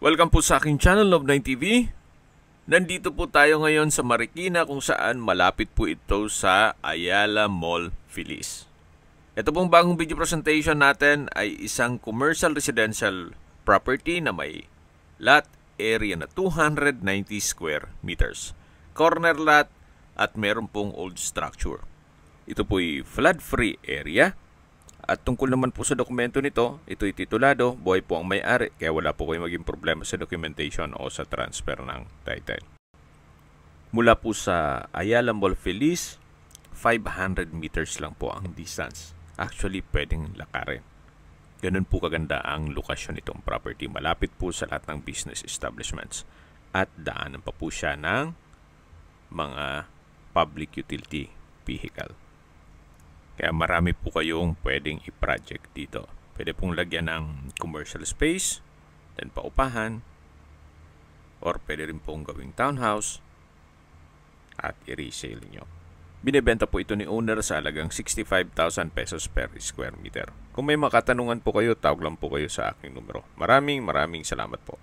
Welcome po sa aking channel, Love9 TV. Nandito po tayo ngayon sa Marikina kung saan malapit po ito sa Ayala Mall, Feliz. Ito pong bagong video presentation natin ay isang commercial residential property na may lot area na 290 square meters. Corner lot at meron pong old structure. Ito po ay flood-free area. At tungkol naman po sa dokumento nito, ito'y titulado, buhay po ang may-ari, kaya wala po kayong maging problema sa documentation o sa transfer ng title. Mula po sa Ayala Mall Feliz, 500 meters lang po ang distance. Actually, pwedeng lakarin. Ganun po kaganda ang lokasyon nitong property. Malapit po sa lahat ng business establishments. At daanan pa po siya ng mga public utility vehicle. Kaya marami po kayong pwedeng i-project dito. Pwede pong lagyan ng commercial space, then paupahan, or pwede rin pong gawing townhouse at i-resale nyo. Binibenta po ito ni owner sa halagang 65,000 pesos per square meter. Kung may makatanungan po kayo, tawag lang po kayo sa aking numero. Maraming salamat po.